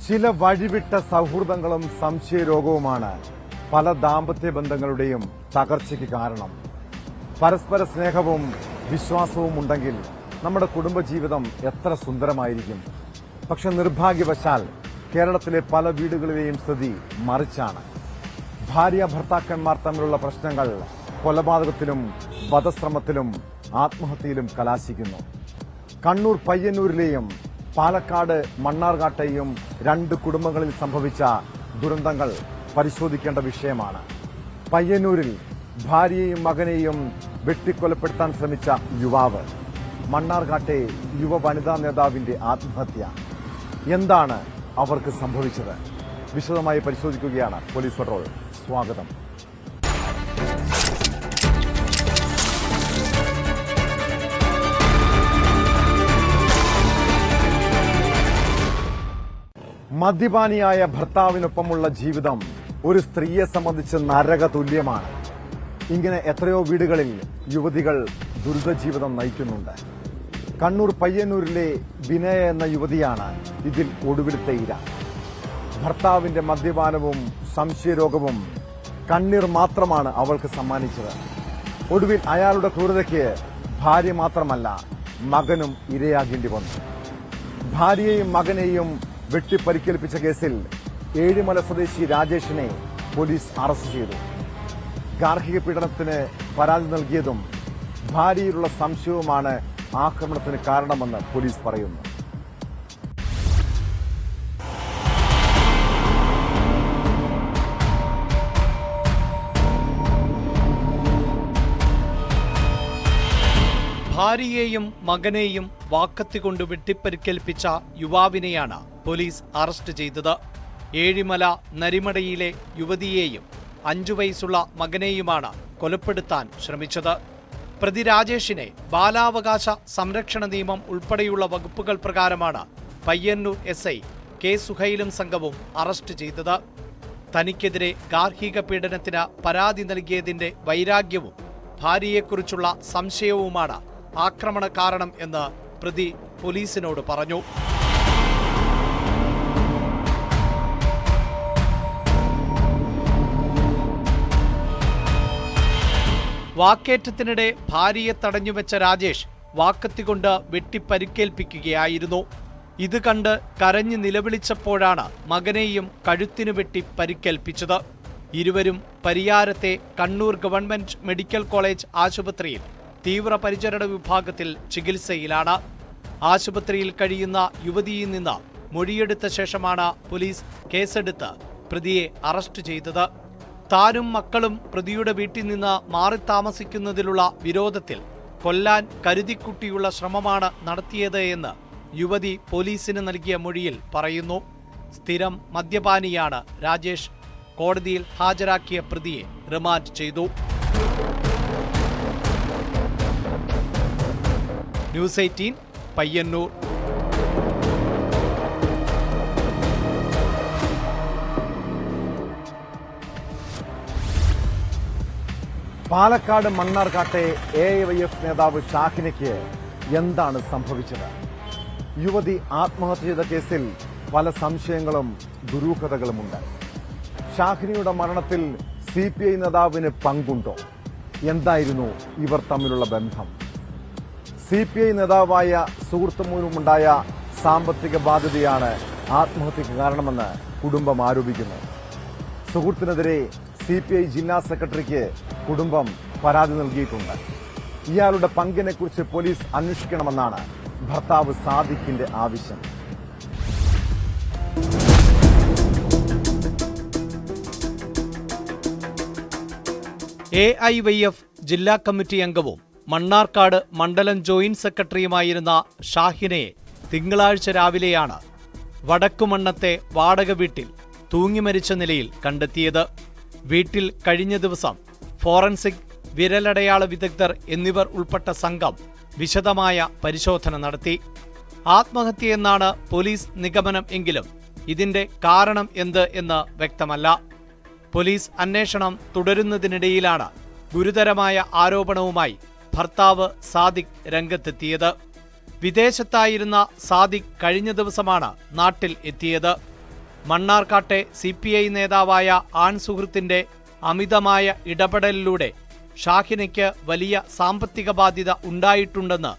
ചില വഴിവിട്ട സൗഹൃദങ്ങളും സംശയരോഗവുമാണ് പല ദാമ്പത്യ ബന്ധങ്ങളുടെയും തകർച്ചയ്ക്ക് കാരണം. പരസ്പര സ്നേഹവും വിശ്വാസവും ഉണ്ടെങ്കിൽ നമ്മുടെ കുടുംബജീവിതം എത്ര സുന്ദരമായിരിക്കും. പക്ഷെ നിർഭാഗ്യവശാൽ കേരളത്തിലെ പല വീടുകളിലെയും സ്ഥിതി മറിച്ചാണ്. ഭാര്യ ഭർത്താക്കന്മാർ തമ്മിലുള്ള പ്രശ്നങ്ങൾ കൊലപാതകത്തിലും വധശ്രമത്തിലും ആത്മഹത്യയിലും കലാശിക്കുന്നു. കണ്ണൂർ പയ്യന്നൂരിലെയും പാലക്കാട് മണ്ണാർക്കാട്ടെയും 2 കുടുംബങ്ങളിൽ സംഭവിച്ച ദുരന്തങ്ങൾ പരിശോധിക്കേണ്ട വിഷയമാണ്. പയ്യന്നൂരിൽ ഭാര്യയെയും മകനെയും വെട്ടിക്കൊലപ്പെടുത്താൻ ശ്രമിച്ച യുവാവ്, മണ്ണാർക്കാട്ടെ യുവ വനിതാ നേതാവിന്റെ ആത്മഹത്യ. എന്താണ് അവർക്ക് സംഭവിച്ചത്? വിശദമായി പരിശോധിക്കുകയാണ് പോലീസ് പട്രോൾ. സ്വാഗതം. മദ്യപാനിയായ ഭർത്താവിനൊപ്പമുള്ള ജീവിതം ഒരു സ്ത്രീയെ സംബന്ധിച്ച് നരക തുല്യമാണ്. ഇങ്ങനെ എത്രയോ വീടുകളിൽ യുവതികൾ ദുരിതജീവിതം നയിക്കുന്നുണ്ട്. കണ്ണൂർ പയ്യന്നൂരിലെ വിനയ എന്ന യുവതിയാണ് ഇതിൽ ഒടുവിലത്തെ ഇര. ഭർത്താവിന്റെ മദ്യപാനവും സംശയരോഗവും കണ്ണീർ മാത്രമാണ് അവൾക്ക് സമ്മാനിച്ചത്. ഒടുവിൽ അയാളുടെ ക്രൂരതയ്ക്ക് ഭാര്യ മാത്രമല്ല, മകനും ഇരയാകേണ്ടി വന്നു. ഭാര്യയെയും മകനെയും വെട്ടിപ്പരിക്കേൽപ്പിച്ച കേസിൽ ഏഴിമല സ്വദേശി രാജേഷിനെ പോലീസ് അറസ്റ്റ് ചെയ്തു. ഗാർഹിക പീഡനത്തിന് പരാതി നൽകിയതും ഭാര്യയിലുള്ള സംശയവുമാണ് ആക്രമണത്തിന് കാരണമെന്ന് പോലീസ് പറയുന്നു. ഭാര്യയെയും മകനെയും വാക്കത്തികൊണ്ട് വെട്ടിപ്പരിക്കേൽപ്പിച്ച യുവാവിനെയാണ് പോലീസ് അറസ്റ്റ് ചെയ്തത്. ഏഴിമല നരിമടയിലെ യുവതിയെയും 5 വയസ്സുള്ള മകനെയുമാണ് കൊലപ്പെടുത്താൻ ശ്രമിച്ചത്. പ്രതി രാജേഷിനെ ബാലാവകാശ സംരക്ഷണ നിയമം ഉൾപ്പെടെയുള്ള വകുപ്പുകൾ പ്രകാരമാണ് പയ്യന്നൂർ SI കെ സുഹൈലും സംഘവും അറസ്റ്റ് ചെയ്തത്. തനിക്കെതിരെ ഗാർഹിക പീഡനത്തിന് പരാതി നൽകിയതിന്റെ വൈരാഗ്യവും ഭാര്യയെക്കുറിച്ചുള്ള സംശയവുമാണ് ആക്രമണ കാരണം എന്ന് പ്രതി പോലീസിനോട് പറഞ്ഞു. വാക്കേറ്റത്തിനിടെ ഭാര്യയെ തടഞ്ഞുവെച്ച രാജേഷ് വാക്കത്തികൊണ്ട് വെട്ടിപ്പരിക്കേൽപ്പിക്കുകയായിരുന്നു. ഇത് കണ്ട് കരഞ്ഞു നിലവിളിച്ചപ്പോഴാണ് മകനെയും കഴുത്തിനു വെട്ടി പരിക്കേൽപ്പിച്ചത്. ഇരുവരും പരിയാരത്തെ കണ്ണൂർ ഗവൺമെന്റ് മെഡിക്കൽ കോളേജ് ആശുപത്രിയിൽ തീവ്രപരിചരണ വിഭാഗത്തിൽ ചികിത്സയിലാണ്. ആശുപത്രിയിൽ കഴിയുന്ന യുവതിയിൽ നിന്ന് മൊഴിയെടുത്ത ശേഷമാണ് പോലീസ് കേസെടുത്ത് പ്രതിയെ അറസ്റ്റ് ചെയ്തത്. താനും മക്കളും പ്രതിയുടെ വീട്ടിൽ നിന്ന് മാറി താമസിക്കുന്നതിലുള്ള വിരോധത്തിൽ കൊല്ലാൻ കരുതിക്കുട്ടിയുള്ള ശ്രമമാണ് നടത്തിയത് എന്ന് യുവതി പോലീസിന് നൽകിയ മൊഴിയിൽ പറയുന്നു. സ്ഥിരം മദ്യപാനിയാണ് രാജേഷ്. കോടതിയിൽ ഹാജരാക്കിയ പ്രതിയെ റിമാൻഡ് ചെയ്തു. ന്യൂസ് 18 പയ്യന്നൂർ. പാലക്കാട് മണ്ണാർക്കാട്ടെ AIYF നേതാവ് ഷാഹിനയ്ക്ക് എന്താണ് സംഭവിച്ചത്? യുവതി ആത്മഹത്യ ചെയ്ത കേസിൽ പല സംശയങ്ങളും ദുരൂഹതകളുമുണ്ട്. ഷാഹിനയുടെ മരണത്തിൽ CPI നേതാവിന് പങ്കുണ്ടോ? എന്തായിരുന്നു ഇവർ തമ്മിലുള്ള ബന്ധം? CPI നേതാവായ സുഹൃത്ത് മൂലമുണ്ടായ സാമ്പത്തിക ബാധ്യതയാണ് ആത്മഹത്യക്ക് കാരണമെന്ന് കുടുംബം ആരോപിക്കുന്നു. സുഹൃത്തിനെതിരെ CPI ജില്ലാ സെക്രട്ടറിക്ക് കുടുംബം പരാതി നൽകിയിട്ടുണ്ട്. ഇയാളുടെ പങ്കിനെക്കുറിച്ച് പോലീസ് അന്വേഷിക്കണമെന്നാണ് ഭർത്താവ് സാദിഖിന്റെ ആവശ്യം. AIYF ജില്ലാ കമ്മിറ്റി അംഗവും മണ്ണാർക്കാട് മണ്ഡലം ജോയിന്റ് സെക്രട്ടറിയുമായിരുന്ന ഷാഹിനയെ തിങ്കളാഴ്ച രാവിലെയാണ് വടക്കുമണ്ണത്തെ വാടക വീട്ടിൽ തൂങ്ങിമരിച്ച നിലയിൽ കണ്ടെത്തിയത്. വീട്ടിൽ കഴിഞ്ഞ ദിവസം ഫോറൻസിക്, വിരലടയാള വിദഗ്ധർ എന്നിവർ ഉൾപ്പെട്ട സംഘം വിശദമായ പരിശോധന നടത്തി. ആത്മഹത്യയെന്നാണ് പോലീസ് നിഗമനം എങ്കിലും ഇതിന്റെ കാരണം എന്ത് എന്ന് വ്യക്തമല്ല. പോലീസ് അന്വേഷണം തുടരുന്നതിനിടയിലാണ് ഗുരുതരമായ ആരോപണവുമായി ഭർത്താവ് സാദിഖ് രംഗത്തെത്തിയത്. വിദേശത്തായിരുന്ന സാദിഖ് കഴിഞ്ഞ ദിവസമാണ് നാട്ടിൽ എത്തിയത്. മണ്ണാർക്കാട്ടെ CPI നേതാവായ ആൺ സുഹൃത്തിന്റെ അമിതമായ ഇടപെടലിലൂടെ ഷാഹിനയ്ക്ക് വലിയ സാമ്പത്തിക ബാധ്യത ഉണ്ടായിട്ടുണ്ടെന്ന്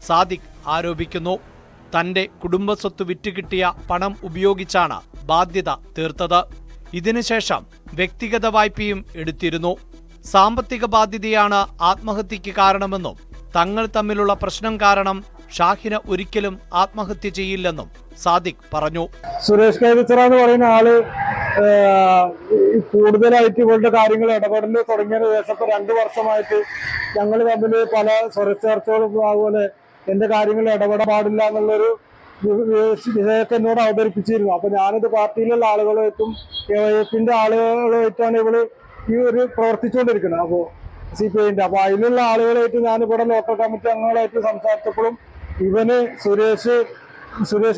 സാദിഖ് ആരോപിക്കുന്നു. തന്റെ കുടുംബസ്വത്ത് വിറ്റുകിട്ടിയ പണം ഉപയോഗിച്ചാണ് ബാധ്യത തീർത്തത്. ഇതിനുശേഷം വ്യക്തിഗത വായ്പയും എടുത്തിരുന്നു. സാമ്പത്തിക ബാധ്യതയാണ് ആത്മഹത്യക്ക് കാരണമെന്നും തങ്ങൾ തമ്മിലുള്ള പ്രശ്നം കാരണം ഷാഹിന ഒരിക്കലും ആത്മഹത്യ ചെയ്യില്ലെന്നും സാദിഖ് പറഞ്ഞു. സുരേഷ് കൈതച്ചിറ എന്ന് പറയുന്ന ആള് കൂടുതലായിട്ട് ഇവളുടെ കാര്യങ്ങൾ ഇടപെടൽ തുടങ്ങിയതിനു ശേഷം 2 വർഷമായിട്ട് ഞങ്ങൾ തമ്മിൽ പല സ്വരച്ചേർച്ചകളും അതുപോലെ എന്റെ കാര്യങ്ങളിൽ ഇടപെടാൻ പാടില്ല എന്നുള്ളൊരു വിഷയമൊക്കെ എന്നോട് അവതരിപ്പിച്ചിരുന്നു. അപ്പൊ ഞാനിത് പാർട്ടിയിലുള്ള ആളുകളുമായിട്ടും AIFന്റെ ആളുകളുമായിട്ടാണ് ഇവള് ഈ ഒരു പ്രവർത്തിച്ചുകൊണ്ടിരിക്കുന്നത്. അപ്പോ CPIന്റെ അപ്പൊ അതിലുള്ള ആളുകളായിട്ട് ഞാനിവിടെ ലോക്കൽ കമ്മിറ്റി അംഗങ്ങളായിട്ട് സംസാരിച്ചപ്പോഴും ഇവന് സുരേഷ്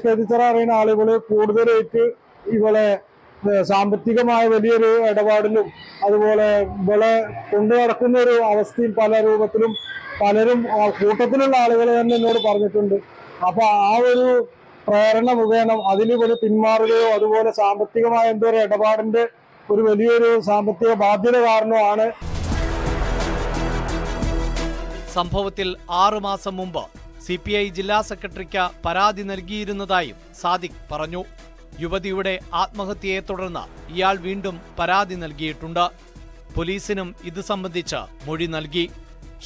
കൈതച്ചിറ അറിയുന്ന ആളുകള് കൂടുതലായിട്ട് ഇവളെ സാമ്പത്തികമായ വലിയൊരു ഇടപാടിലും അതുപോലെ ഇവളെ കൊണ്ടു നടക്കുന്ന ഒരു അവസ്ഥയും പല രൂപത്തിലും പലരും കൂട്ടത്തിലുള്ള ആളുകൾ തന്നെ എന്നോട് പറഞ്ഞിട്ടുണ്ട്. അപ്പൊ ആ ഒരു പ്രേരണ മുഖേന അതിൽ ഇവര് പിന്മാറുകയോ അതുപോലെ സാമ്പത്തികമായ എന്തോ ഒരു ഇടപാടിന്റെ ഒരു വലിയൊരു സാമ്പത്തിക ബാധ്യത കാരണമാണ്. സംഭവത്തിൽ 6 മാസം മുമ്പ് CPI ജില്ലാ സെക്രട്ടറിക്ക് പരാതി നൽകിയിരുന്നതായും സാദിഖ് പറഞ്ഞു. യുവതിയുടെ ആത്മഹത്യയെ തുടർന്ന് ഇയാൾ വീണ്ടും പരാതി നൽകിയിട്ടുണ്ട്. പോലീസിനും ഇത് സംബന്ധിച്ച് മൊഴി നൽകി.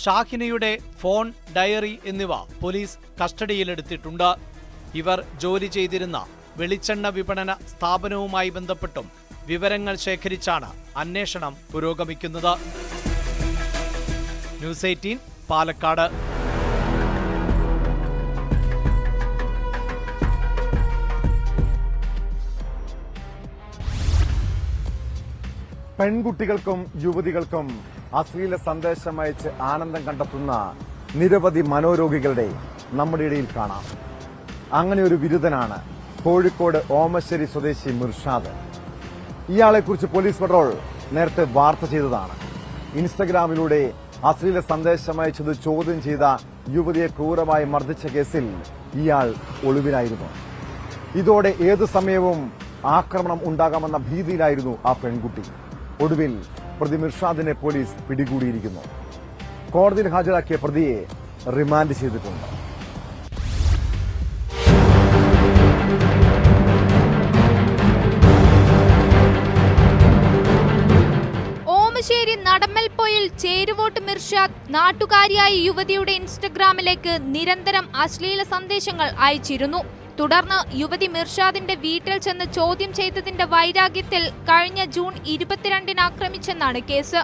ഷാഹിനയുടെ ഫോൺ, ഡയറി എന്നിവ പോലീസ് കസ്റ്റഡിയിലെടുത്തിട്ടുണ്ട്. ഇവർ ജോലി ചെയ്തിരുന്ന വെളിച്ചെണ്ണ വിപണന സ്ഥാപനവുമായി ബന്ധപ്പെട്ടും വിവരങ്ങൾ ശേഖരിച്ചാണ് അന്വേഷണം പുരോഗമിക്കുന്നത്. ന്യൂസ് 18 പാലക്കാട്. പെൺകുട്ടികൾക്കും യുവതികൾക്കും അശ്ലീല സന്ദേശം അയച്ച് ആനന്ദം കണ്ടെത്തുന്ന നിരവധി മനോരോഗികളുടെ നമ്മുടെ ഇടയിൽ കാണാം. അങ്ങനെ ഒരു വിരുദ്ധനാണ് കോഴിക്കോട് ഓമശ്ശേരി സ്വദേശി മിർഷാദ്. ഇയാളെക്കുറിച്ച് പോലീസ് പട്രോൾ നേരത്തെ വാർത്ത ചെയ്തതാണ്. ഇൻസ്റ്റഗ്രാമിലൂടെ അശ്ലീല സന്ദേശം അയച്ചത് ചോദ്യം ചെയ്ത യുവതിയെ ക്രൂരമായി മർദ്ദിച്ച കേസിൽ ഇയാൾ ഒളിവിലായിരുന്നു. ഇതോടെ ഏതു സമയവും ആക്രമണം ഉണ്ടാകാമെന്ന ഭീതിയിലായിരുന്നു ആ പെൺകുട്ടി. ഒടുവിൽ പ്രതി മിർഷാദിനെ പോലീസ് പിടികൂടിയിരിക്കുന്നു. കോടതിയിൽ ഹാജരാക്കിയ പ്രതിയെ റിമാൻഡ് ചെയ്തിട്ടുണ്ട്. ഓമശ്ശേരി നടമ്മൽപ്പൊയിൽ ചേരുവോട്ട് മിർഷാദ് നാട്ടുകാരിയായ യുവതിയുടെ ഇൻസ്റ്റഗ്രാമിലേക്ക് നിരന്തരം അശ്ലീല സന്ദേശങ്ങൾ അയച്ചിരുന്നു. തുടർന്ന് യുവതി മിർഷാദിന്റെ വീട്ടിൽ ചെന്ന് ചോദ്യം ചെയ്തതിന്റെ വൈരാഗ്യത്തിൽ കഴിഞ്ഞ ജൂൺ 22-ന് ആക്രമിച്ചെന്നാണ് കേസ്.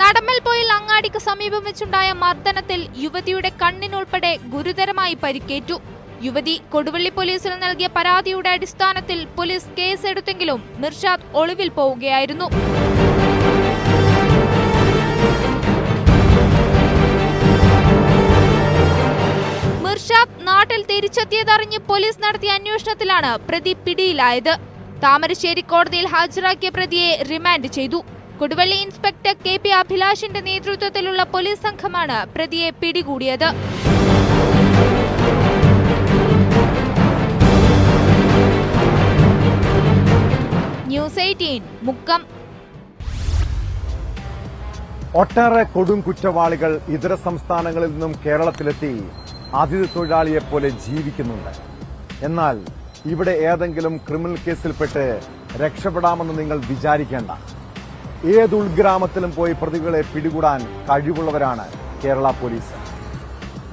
നടമ്മൽപ്പൊയിൽ അങ്ങാടിക്ക് സമീപം വെച്ചുണ്ടായ മർദ്ദനത്തിൽ യുവതിയുടെ കണ്ണിനുൾപ്പെടെ ഗുരുതരമായി പരിക്കേറ്റു. യുവതി കൊടുവള്ളി പോലീസിൽ നൽകിയ പരാതിയുടെ അടിസ്ഥാനത്തിൽ പോലീസ് കേസെടുത്തെങ്കിലും മിർഷാദ് ഒളിവിൽ പോവുകയായിരുന്നു. മിർഷാദ് നാട്ടിൽ തിരിച്ചെത്തിയതറിഞ്ഞ് പോലീസ് നടത്തിയ അന്വേഷണത്തിലാണ് പ്രതി പിടിയിലായത്. താമരശ്ശേരി കോടതിയിൽ ഹാജരാക്കിയ പ്രതിയെ റിമാൻഡ് ചെയ്തു. കൊടുവള്ളി ഇൻസ്പെക്ടർ KP അഭിലാഷിന്റെ നേതൃത്വത്തിലുള്ള പോലീസ് സംഘമാണ് പ്രതിയെ പിടികൂടിയത്. ന്യൂസ് 18 മുക്കം. ഒട്ടേറെ കൊടും കുറ്റവാളികൾ ഇതര സംസ്ഥാനങ്ങളിൽ നിന്നും കേരളത്തിലെത്തി അതിഥി തൊഴിലാളിയെപ്പോലെ ജീവിക്കുന്നുണ്ട്. എന്നാൽ ഇവിടെ ഏതെങ്കിലും ക്രിമിനൽ കേസിൽപ്പെട്ട് രക്ഷപ്പെടാമെന്ന് നിങ്ങൾ വിചാരിക്കേണ്ട. ഏത് ഉൾഗ്രാമത്തിലും പോയി പ്രതികളെ പിടികൂടാൻ കഴിവുള്ളവരാണ് കേരള പോലീസ്.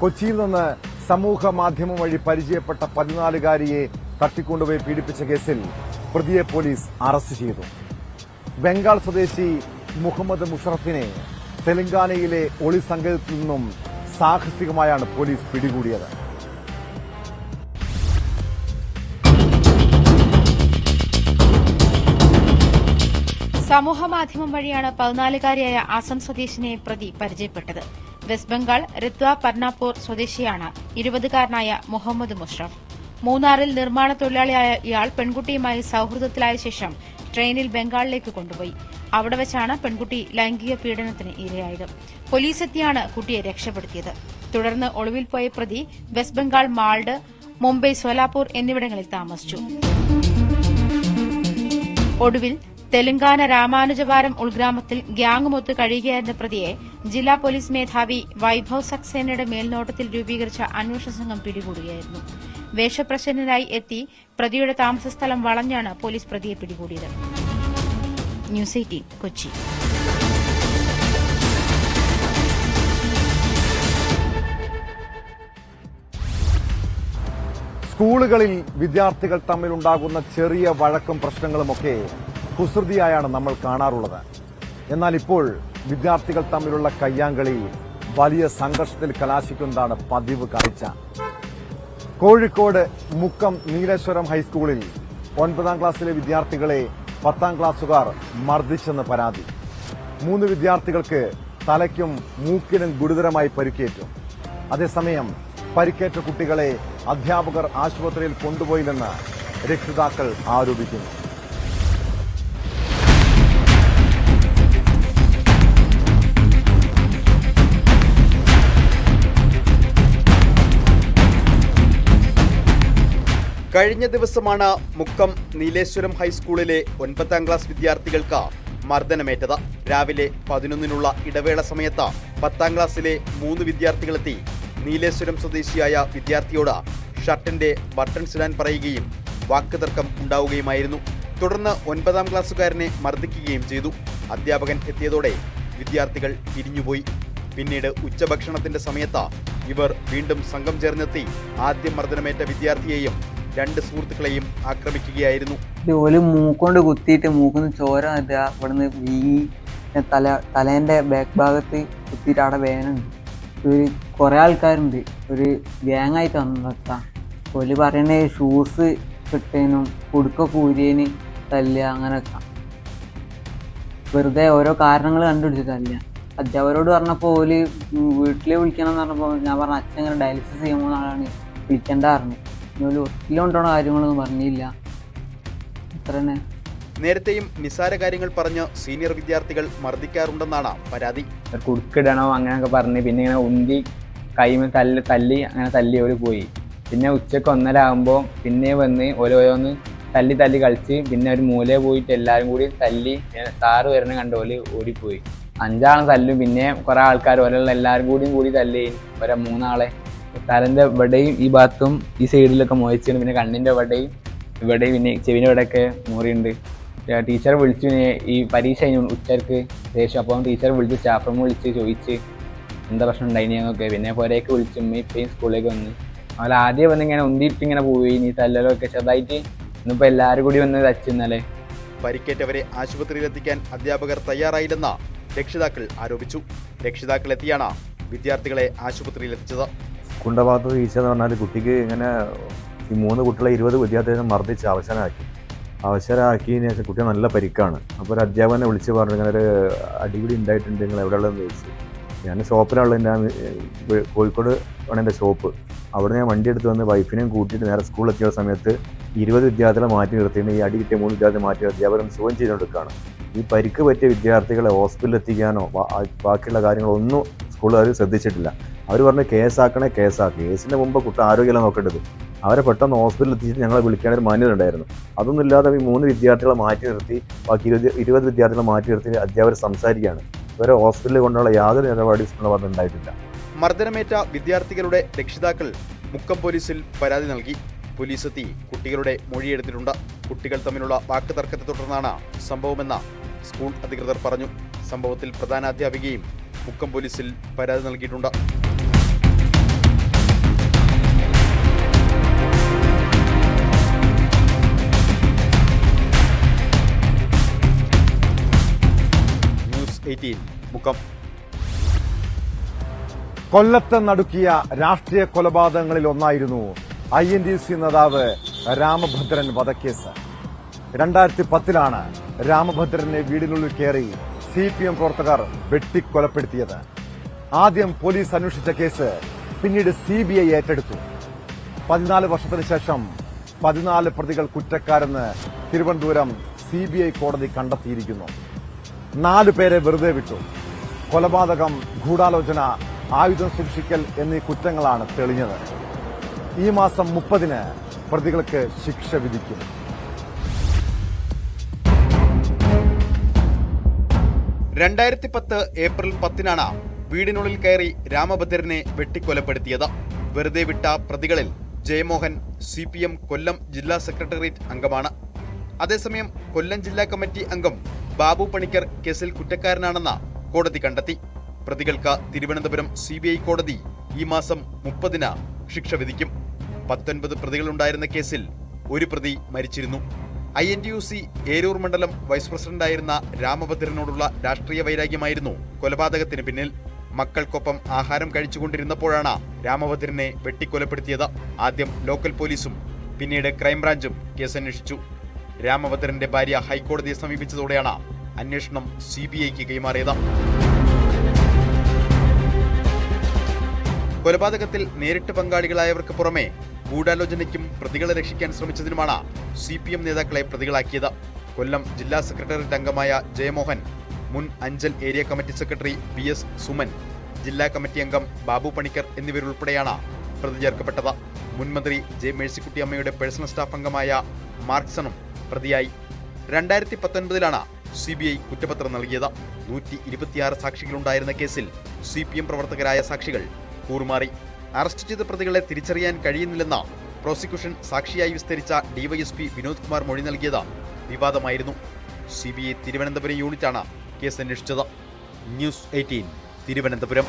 കൊച്ചിയിൽ നിന്ന് സമൂഹ മാധ്യമം വഴി പരിചയപ്പെട്ട 14-കാരിയെ തട്ടിക്കൊണ്ടുപോയി പീഡിപ്പിച്ച കേസിൽ പ്രതിയെ പോലീസ് അറസ്റ്റ് ചെയ്തു. ബംഗാൾ സ്വദേശി മുഹമ്മദ് മുഷറഫിനെ തെലങ്കാനയിലെ ഒളി സങ്കേതത്തിൽ നിന്നും സാഹസികമായാണ് പോലീസ് പിടികൂടിയത്. സമൂഹമാധ്യമം വഴിയാണ് 14-കാരിയായ ആസം സ്വദേശിനെ പ്രതി പരിചയപ്പെട്ടത്. വെസ്റ്റ് ബംഗാൾ രത്വ പർണാപൂർ സ്വദേശിയാണ് 20-കാരനായ മുഹമ്മദ് മുഷറഫ്. മൂന്നാറിൽ നിർമ്മാണ തൊഴിലാളിയായ ഇയാൾ പെൺകുട്ടിയുമായി സൌഹൃദത്തിലായ ശേഷം ട്രെയിനിൽ ബംഗാളിലേക്ക് കൊണ്ടുപോയി. അവിടെ വെച്ചാണ് പെൺകുട്ടി ലൈംഗിക പീഡനത്തിന് ഇരയായത്. പോലീസെത്തിയാണ് കുട്ടിയെ രക്ഷപ്പെടുത്തിയത്. തുടർന്ന് ഒളിവിൽ പോയ പ്രതി വെസ്റ്റ് ബംഗാൾ മാൾഡ്, മുംബൈ, സോലാപൂർ എന്നിവിടങ്ങളിൽ താമസിച്ചു. ഒടുവിൽ തെലങ്കാന രാമാനുജവാരം ഉൾഗ്രാമത്തിൽ ഗ്യാങ്ങുമൊത്ത് കഴിയുകയായിരുന്ന പ്രതിയെ ജില്ലാ പോലീസ് മേധാവി വൈഭവ് സക്സേനയുടെ മേൽനോട്ടത്തിൽ രൂപീകരിച്ച അന്വേഷണ സംഘം പിടികൂടുകയായിരുന്നു. വേഷപ്രശ്നത്തിനായി എത്തി പ്രതിയുടെ താമസസ്ഥലം വളഞ്ഞാണ് പോലീസ് പ്രതിയെ പിടികൂടിയത്. ന്യൂസ് 18 കൊച്ചി. സ്കൂളുകളിൽ വിദ്യാർത്ഥികൾ തമ്മിലുണ്ടാകുന്ന ചെറിയ വഴക്കും പ്രശ്നങ്ങളുമൊക്കെ കുസൃതിയായാണ് നമ്മൾ കാണാറുള്ളത്. എന്നാൽ ഇപ്പോൾ വിദ്യാർത്ഥികൾ തമ്മിലുള്ള കയ്യാങ്കളി വലിയ സംഘർഷത്തിൽ കലാശിക്കുന്നതാണ് പതിവ് കാഴ്ച. കോഴിക്കോട് മുക്കം നീലേശ്വരം ഹൈസ്കൂളിൽ 9ാം ക്ലാസ്സിലെ വിദ്യാർത്ഥികളെ 10ാം ക്ലാസ്സുകാർ മർദ്ദിച്ചെന്ന് പരാതി. 3 വിദ്യാർത്ഥികൾക്ക് തലയ്ക്കും മൂക്കിനും ഗുരുതരമായി പരിക്കേറ്റു. അതേസമയം പരിക്കേറ്റ കുട്ടികളെ അധ്യാപകർ ആശുപത്രിയിൽ കൊണ്ടുപോയില്ലെന്ന് രക്ഷിതാക്കൾ ആരോപിക്കുന്നു. കഴിഞ്ഞ ദിവസമാണ് മുക്കം നീലേശ്വരം ഹൈസ്കൂളിലെ 9ാം ക്ലാസ് വിദ്യാർത്ഥികൾക്ക് മർദ്ദനമേറ്റത്. രാവിലെ 11-നുള്ള ഇടവേള സമയത്ത് 10ാം ക്ലാസ്സിലെ 3 വിദ്യാർത്ഥികളെത്തി നീലേശ്വരം സ്വദേശിയായ വിദ്യാർത്ഥിയോട് ഷർട്ടിന്റെ ബട്ടൺസ് ഇടാൻ പറയുകയും വാക്കുതർക്കം ഉണ്ടാവുകയുമായിരുന്നു. തുടർന്ന് 9ാം ക്ലാസ്സുകാരനെ മർദ്ദിക്കുകയും ചെയ്തു. അധ്യാപകൻ എത്തിയതോടെ വിദ്യാർത്ഥികൾ പിരിഞ്ഞുപോയി. പിന്നീട് ഉച്ചഭക്ഷണത്തിന്റെ സമയത്ത് ഇവർ വീണ്ടും സംഘം ചേർന്നെത്തി ആദ്യം മർദ്ദനമേറ്റ വിദ്യാർത്ഥിയെയും 2 സുഹൃത്തുക്കളെയും ആക്രമിക്കുകയായിരുന്നു. ഓല് മൂക്കൊണ്ട് കുത്തിയിട്ട് മൂക്കുന്ന് ചോര ഇവിടുന്ന് വീങ്ങി തലേന്റെ ബാക്ക് ഭാഗത്ത് കുത്തിയിട്ട് അവിടെ വേനുണ്ട്. ഒരു കുറെ ആൾക്കാരുണ്ട്, ഒരു ഗ്യാങ്ങായിട്ട് വന്നത്താ. ഓല് പറയണേ ഷൂസ് കിട്ടേനും കുടുക്ക കൂരിയേന് തല്ലുക, അങ്ങനെയൊക്കെ വെറുതെ ഓരോ കാരണങ്ങൾ കണ്ടുപിടിച്ചിട്ടല്ല. അധ്യാപകരോട് പറഞ്ഞപ്പോൾ ഓല് വീട്ടിൽ വിളിക്കണം എന്ന് പറഞ്ഞപ്പോൾ ഞാൻ പറഞ്ഞ അച്ഛൻ ഇങ്ങനെ ഡയാലിസിസ് ചെയ്യാൻ പോകുന്ന ആളാണ്, വിളിക്കേണ്ട പറഞ്ഞു. ഓല് ഹോസ്പിറ്റലിൽ കൊണ്ടുപോകണ കാര്യങ്ങളൊന്നും പറഞ്ഞില്ല. അത്ര തന്നെ. നേരത്തെയും നിസാര കാര്യങ്ങൾ പറഞ്ഞ് സീനിയർ വിദ്യാർത്ഥികൾ മർദ്ദിക്കാറുണ്ടെന്നാണ് പരാതി. കുടുക്കിടണോ അങ്ങനെയൊക്കെ പറഞ്ഞ് പിന്നെ ഇങ്ങനെ ഉന്തി കൈമ തല്ലി അങ്ങനെ തല്ലി ഓര് പോയി. പിന്നെ ഉച്ചക്ക് 1:30 ആകുമ്പോൾ പിന്നെ വന്ന് ഓരോന്ന് തല്ലി കളിച്ച് പിന്നെ ഒരു മൂലയിൽ പോയിട്ട് എല്ലാവരും കൂടി തല്ലി സാറ് വരുന്ന കണ്ട് ഓല് ഓടിപ്പോയി. 5 ആളും തല്ലും. പിന്നെ കുറെ ആൾക്കാർ ഓലുള്ള എല്ലാവരും കൂടി തല്ലി. 3 ആളെ തലന്റെ ഇവിടെയും ഈ ഭാഗത്തും ഈ സൈഡിലൊക്കെ മോയിച്ചിട്ടുണ്ട്. പിന്നെ കണ്ണിന്റെ ഇവിടെയും പിന്നെ ചെവിൻ്റെ ഇവിടെയൊക്കെ മുറിയുണ്ട്. ടീച്ചർ വിളിച്ചു ഈ പരീക്ഷ കഴിഞ്ഞു ഉച്ചക്ക് ശേഷം. അപ്പം ടീച്ചർ വിളിച്ച് സ്റ്റാഫ് റൂം വിളിച്ച് ചോദിച്ച് എന്താ പ്രശ്നം ഉണ്ടായിനൊക്കെ. പിന്നെ പുരയൊക്കെ വിളിച്ച് ഇപ്പം സ്കൂളിലേക്ക് വന്ന് അവൾ ആദ്യം വന്ന് ഇങ്ങനെ ഉന്തിയിട്ട് ഇങ്ങനെ പോയി. ഈ തല്ലലൊക്കെ ചെറുതായിട്ട് ഇന്നിപ്പോൾ എല്ലാവരും കൂടി വന്ന് തച്ചിന്നല്ലേ. പരിക്കേറ്റവരെ ആശുപത്രിയിലെത്തിക്കാൻ അധ്യാപകർ തയ്യാറായില്ലെന്ന് രക്ഷിതാക്കൾ ആരോപിച്ചു. രക്ഷിതാക്കൾ എത്തിയാണ് വിദ്യാർത്ഥികളെ ആശുപത്രിയിലെത്തിച്ചത്. സ്കൂളിൻ്റെ ഭാഗത്ത് വീഴ്ച എന്ന് പറഞ്ഞാൽ കുട്ടിക്ക് ഇങ്ങനെ ഈ 3 കുട്ടികളെ 20 വിദ്യാർത്ഥികളെ മർദ്ദിച്ച് അവശരാക്കിയതിന് ശേഷം കുട്ടിയെ നല്ല പരിക്കാണ്. അപ്പോൾ ഒരു അധ്യാപകനെ വിളിച്ച് പറഞ്ഞു ഇങ്ങനെ ഒരു അടിപിടി ഉണ്ടായിട്ടുണ്ട്, നിങ്ങൾ എവിടെയുള്ളതെന്ന് ചോദിച്ചു. ഞാൻ ഷോപ്പിലുള്ള കോഴിക്കോട് ആണ് എൻ്റെ ഷോപ്പ്. അവിടെ ഞാൻ വണ്ടി എടുത്ത് വന്ന് വൈഫിനെയും കൂട്ടിയിട്ട് നേരെ സ്കൂളിൽ എത്തിയ സമയത്ത് 20 വിദ്യാർത്ഥികളെ മാറ്റി നിർത്തിയിട്ട് ഈ അടി കിട്ടിയ 3 വിദ്യാർത്ഥികളെ മാറ്റി അധ്യാപകൻ സുഖം ചെയ്തുകൊണ്ടിരിക്കുകയാണ്. ഈ പരിക്ക് പറ്റിയ വിദ്യാർത്ഥികളെ ഹോസ്പിറ്റലിൽ എത്തിക്കാനോ ബാക്കിയുള്ള കാര്യങ്ങളൊന്നും സ്കൂളുകാർ ശ്രദ്ധിച്ചിട്ടില്ല. അവർ പറഞ്ഞ് കേസാക്കണേ കേസിന് മുമ്പ് കുട്ടി ആരോഗ്യം നോക്കേണ്ടത്. അവരെ പെട്ടെന്ന് ഹോസ്പിറ്റലിൽ എത്തിച്ചിട്ട് ഞങ്ങളെ വിളിക്കാൻ ഒരു മാന്യത ഉണ്ടായിരുന്നു. അതൊന്നും ഇല്ലാതെ ഈ 3 വിദ്യാർത്ഥികളെ മാറ്റി നിർത്തി ബാക്കി 20 വിദ്യാർത്ഥികളെ മാറ്റി നിർത്തി അധ്യാപകർ സംസാരിക്കുകയാണ്. ഇവരെ ഹോസ്പിറ്റലിൽ കൊണ്ടുള്ള യാതൊരു നിലപാടും സ്കൂളിൽ പറഞ്ഞിട്ടുണ്ടായിട്ടില്ല. മർദ്ദനമേറ്റ വിദ്യാർത്ഥികളുടെ രക്ഷിതാക്കൾ മുക്കം പോലീസിൽ പരാതി നൽകി. പോലീസ് എത്തി കുട്ടികളുടെ മൊഴിയെടുത്തിട്ടുണ്ട്. കുട്ടികൾ തമ്മിലുള്ള വാക്കുതർക്കത്തെ തുടർന്നാണ് സംഭവമെന്ന് സ്കൂൾ അധികൃതർ പറഞ്ഞു. സംഭവത്തിൽ പ്രധാനാധ്യാപികയും മുക്കം പോലീസിൽ പരാതി നൽകിയിട്ടുണ്ട്. ന്യൂസ് 18 മുക്കം. കൊല്ലത്ത് നടുക്കിയ രാഷ്ട്രീയ കൊലപാതകങ്ങളിൽ ഒന്നായിരുന്നു INTC നേതാവ് രാമഭദ്രൻ വധക്കേസ്. 2010-ലാണ് രാമഭദ്രനെ വീടിനുള്ളിൽ കയറി CPM പ്രവർത്തകർ വെട്ടിക്കൊലപ്പെടുത്തിയത്. ആദ്യം പോലീസ് അന്വേഷിച്ച കേസ് പിന്നീട് CBI ഏറ്റെടുത്തു. 14 വർഷത്തിന് ശേഷം 14 പ്രതികൾ കുറ്റക്കാരെന്ന് തിരുവനന്തപുരം CBI കോടതി കണ്ടെത്തിയിരിക്കുന്നു. 4 പേരെ വെറുതെ വിട്ടു. കൊലപാതകം, ഗൂഢാലോചന, ആയുധം സൂക്ഷിക്കൽ എന്നീ കുറ്റങ്ങളാണ് തെളിഞ്ഞത്. ഈ മാസം 30-ന് പ്രതികൾക്ക് ശിക്ഷ വിധിക്കും. 2010 ഏപ്രിൽ 10-നാണ് വീടിനുള്ളിൽ കയറി രാമഭദ്രനെ വെട്ടിക്കൊലപ്പെടുത്തിയത്. വെറുതെ വിട്ട പ്രതികളിൽ ജയമോഹൻ CPM കൊല്ലം ജില്ലാ സെക്രട്ടേറിയറ്റ് അംഗമാണ്. അതേസമയം കൊല്ലം ജില്ലാ കമ്മിറ്റി അംഗം ബാബു പണിക്കർ കേസിൽ കുറ്റക്കാരനാണെന്ന് കോടതി കണ്ടെത്തി. പ്രതികൾക്ക് തിരുവനന്തപുരം CBI കോടതി ഈ മാസം 30-ന് ശിക്ഷ വിധിക്കും. 19 പ്രതികളുണ്ടായിരുന്ന കേസിൽ ഒരു പ്രതി മരിച്ചിരുന്നു. INTUC ഏരൂർ മണ്ഡലം വൈസ് പ്രസിഡന്റായിരുന്ന രാമഭദ്രനോടുള്ള രാഷ്ട്രീയ വൈരാഗ്യമായിരുന്നു കൊലപാതകത്തിന് പിന്നിൽ. മക്കൾക്കൊപ്പം ആഹാരം കഴിച്ചുകൊണ്ടിരുന്നപ്പോഴാണ് രാമഭദ്രനെ വെട്ടിക്കൊലപ്പെടുത്തിയത്. ആദ്യം ലോക്കൽ പോലീസും പിന്നീട് ക്രൈംബ്രാഞ്ചും കേസന്വേഷിച്ചു. രാമഭദ്രന്റെ ഭാര്യ ഹൈക്കോടതിയെ സമീപിച്ചതോടെയാണ് അന്വേഷണം CBIക്ക് കൈമാറിയത്. കൊലപാതകത്തിൽ നേരിട്ട് പങ്കാളികളായവർക്ക് പുറമെ ഗൂഢാലോചനയ്ക്കും പ്രതികളെ രക്ഷിക്കാൻ ശ്രമിച്ചതിനുമാണ് CPM നേതാക്കളെ പ്രതികളാക്കിയത്. കൊല്ലം ജില്ലാ സെക്രട്ടേറിയറ്റ് അംഗമായ ജയമോഹൻ, മുൻ Anchal area committee secretary PS Suman, ജില്ലാ കമ്മിറ്റി അംഗം ബാബു പണിക്കർ എന്നിവരുൾപ്പെടെയാണ് പ്രതി ചേർക്കപ്പെട്ടത്. മുൻമന്ത്രി J മേഴ്സിക്കുട്ടിയമ്മയുടെ പേഴ്സണൽ സ്റ്റാഫ് അംഗമായ മാർക്സണും പ്രതിയായി. 2019-ലാണ് CBI കുറ്റപത്രം നൽകിയത്. 126 സാക്ഷികളുണ്ടായിരുന്ന കേസിൽ CPM പ്രവർത്തകരായ സാക്ഷികൾ കൂറുമാറി. അറസ്റ്റ് ചെയ്ത പ്രതികളെ തിരിച്ചറിയാൻ കഴിയുന്നില്ലെന്ന പ്രോസിക്യൂഷൻ സാക്ഷിയായി വിസ്തരിച്ച DYSP വിനോദ് കുമാർ മൊഴി നൽകിയത് വിവാദമായിരുന്നു. CBI തിരുവനന്തപുരം യൂണിറ്റാണ് കേസ് അന്വേഷിച്ചത്. ന്യൂസ് 18 തിരുവനന്തപുരം.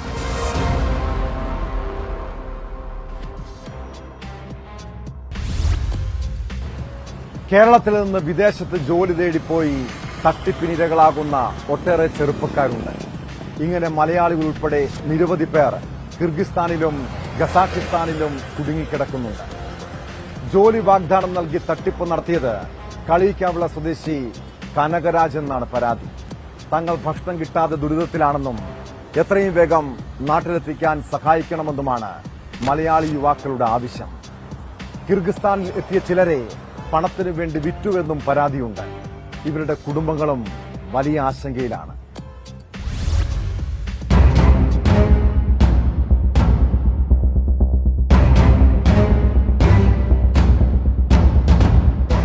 കേരളത്തിൽ നിന്ന് വിദേശത്ത് ജോലി തേടിപ്പോയി തട്ടിപ്പിനിരകളാകുന്ന ഒട്ടേറെ ചെറുപ്പക്കാരുണ്ട്. ഇങ്ങനെ മലയാളികൾ ഉൾപ്പെടെ നിരവധി പേർ കിർഗിസ്ഥാനിലും ഖസാക്കിസ്ഥാനിലും കുടുങ്ങിക്കിടക്കുന്നുണ്ട്. ജോലി വാഗ്ദാനം നൽകി തട്ടിപ്പ് നടത്തിയത് കളിയിക്കാവിള സ്വദേശി കനകരാജ് എന്നാണ് പരാതി. തങ്ങൾ ഭക്ഷണം കിട്ടാതെ ദുരിതത്തിലാണെന്നും എത്രയും വേഗം നാട്ടിലെത്തിക്കാൻ സഹായിക്കണമെന്നുമാണ് മലയാളി യുവാക്കളുടെ ആവശ്യം. കിർഗിസ്ഥാനിൽ എത്തിയ ചിലരെ പണത്തിനു വേണ്ടി വിറ്റുവെന്നും പരാതിയുണ്ട്. ഇവരുടെ കുടുംബങ്ങളും വലിയ ആശങ്കയിലാണ്.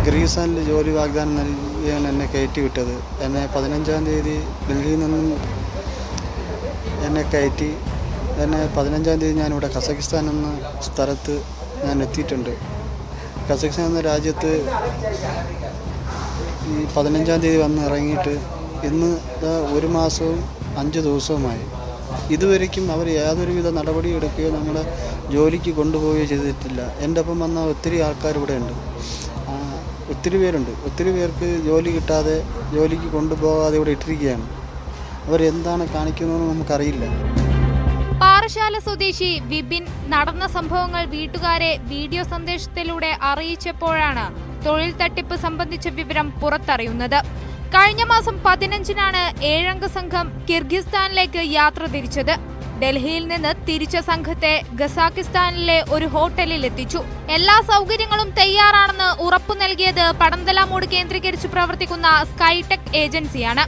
കിർഗിസ്ഥാനിൽ ജോലി വാഗ്ദാനം നൽകിയാണ് എന്നെ കയറ്റി വിട്ടത്. എന്നെ 15-ാം തീയതി ഡൽഹിയിൽ നിന്നും എന്നെ കയറ്റി. എന്നെ 15-ാം തീയതി ഞാനിവിടെ കസക്കിസ്ഥാൻ എന്ന സ്ഥലത്ത് ഞാൻ എത്തിയിട്ടുണ്ട്. കസക്കിസ്ഥാൻ എന്ന രാജ്യത്ത് ഈ 15-ാം തീയതി വന്ന് ഇറങ്ങിയിട്ട് ഇന്ന് 1 മാസവും 5 ദിവസവുമായി. ഇതുവരയ്ക്കും അവർ യാതൊരുവിധ നടപടി എടുക്കുകയോ നമ്മളെ ജോലിക്ക് കൊണ്ടുപോവുകയോ ചെയ്തിട്ടില്ല. എൻ്റെ ഒപ്പം വന്ന ഒത്തിരി ആൾക്കാർ ഇവിടെ ഉണ്ട്. ഒത്തിരി പേരുണ്ട്. ഒത്തിരി പേർക്ക് ജോലി കിട്ടാതെ, ജോലിക്ക് കൊണ്ടുപോകാതെ ഇവിടെ ഇട്ടിരിക്കുകയാണ്. അവരെന്താണ് കാണിക്കുന്നതെന്ന് നമുക്കറിയില്ല. പാറശാല സ്വദേശി വിപിൻ നടന്ന സംഭവങ്ങൾ വീട്ടുകാരെ വീഡിയോ സന്ദേശത്തിലൂടെ അറിയിച്ചപ്പോഴാണ് തൊഴിൽ തട്ടിപ്പ് സംബന്ധിച്ച വിവരം പുറത്തറിയുന്നത്. കഴിഞ്ഞ മാസം 15-നാണ് 7-അംഗ സംഘം കിർഗിസ്ഥാനിലേക്ക് യാത്ര തിരിച്ചത്. ഡൽഹിയിൽ നിന്ന് തിരിച്ച സംഘത്തെ ഖസാക്കിസ്ഥാനിലെ ഒരു ഹോട്ടലിൽ എത്തിച്ചു. എല്ലാ സൗകര്യങ്ങളും തയ്യാറാണെന്ന് ഉറപ്പു നൽകിയത് പടന്തലാമൂട് കേന്ദ്രീകരിച്ച് പ്രവർത്തിക്കുന്ന സ്കൈടെക് ഏജൻസിയാണ്.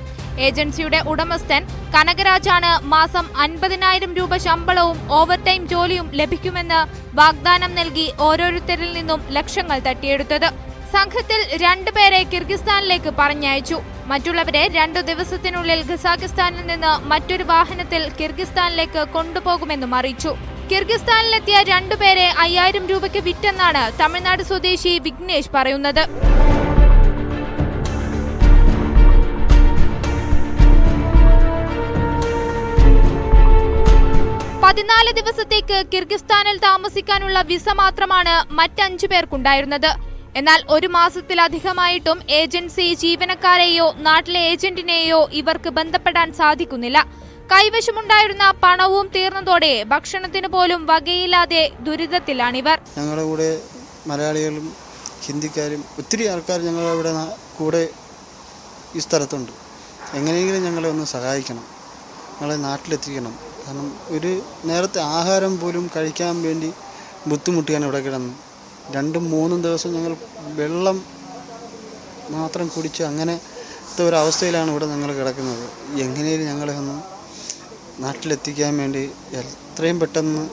ഏജൻസിയുടെ ഉടമസ്ഥൻ കനകരാജാണ് മാസം 50,000 രൂപ ശമ്പളവും ഓവർടൈം ജോലിയും ലഭിക്കുമെന്ന് വാഗ്ദാനം നൽകി ഓരോരുത്തരിൽ നിന്നും ലക്ഷങ്ങൾ തട്ടിയെടുത്തത്. സംഘത്തിൽ 2 പേരെ കിർഗിസ്ഥാനിലേക്ക് പറഞ്ഞയച്ചു. മറ്റുള്ളവരെ 2 ദിവസത്തിനുള്ളിൽ ഖസാക്കിസ്ഥാനിൽ നിന്ന് മറ്റൊരു വാഹനത്തിൽ കിർഗിസ്ഥാനിലേക്ക് കൊണ്ടുപോകുമെന്നും അറിയിച്ചു. കിർഗിസ്ഥാനിലെത്തിയ 2 പേരെ 5,000 രൂപയ്ക്ക് വിറ്റെന്നാണ് തമിഴ്നാട് സ്വദേശി വിഘ്നേഷ് പറയുന്നത്. 14 ദിവസത്തേക്ക് കിർഗിസ്ഥാനിൽ താമസിക്കാനുള്ള വിസ മാത്രമാണ് മറ്റ് 5 പേർക്കുണ്ടായിരുന്നത്. എന്നാൽ 1 മാസത്തിലധികമായിട്ടും ഏജൻസി ജീവനക്കാരെയോ നാട്ടിലെ ഏജന്റിനെയോ ഇവർക്ക് ബന്ധപ്പെടാൻ സാധിക്കുന്നില്ല. കൈവശമുണ്ടായിരുന്ന പണവും തീർന്നതോടെ ഭക്ഷണത്തിന് പോലും വകയില്ലാതെ ദുരിതത്തിലാണിവർ. ഞങ്ങളുടെ കൂടെ മലയാളികളും ഹിന്ദിക്കാരും ഒത്തിരി ആൾക്കാർ ഞങ്ങളുടെ കൂടെ ഈ സ്ഥലത്തുണ്ട്. എങ്ങനെയെങ്കിലും ഞങ്ങളെ ഒന്ന് സഹായിക്കണം, ഞങ്ങളെ നാട്ടിലെത്തിക്കണം. കാരണം ഒരു നേരത്തെ ആഹാരം പോലും കഴിക്കാൻ വേണ്ടി ബുദ്ധിമുട്ടിയാണ് ഇവിടെ കിടന്ന്. 2-3 ദിവസം ഞങ്ങൾ വെള്ളം മാത്രം കുടിച്ച് അങ്ങനത്തെ ഒരവസ്ഥയിലാണ് ഇവിടെ ഞങ്ങൾ കിടക്കുന്നത്. എങ്ങനെയും ഞങ്ങളെ ഒന്ന് നാട്ടിലെത്തിക്കാൻ വേണ്ടി എത്രയും പെട്ടെന്ന്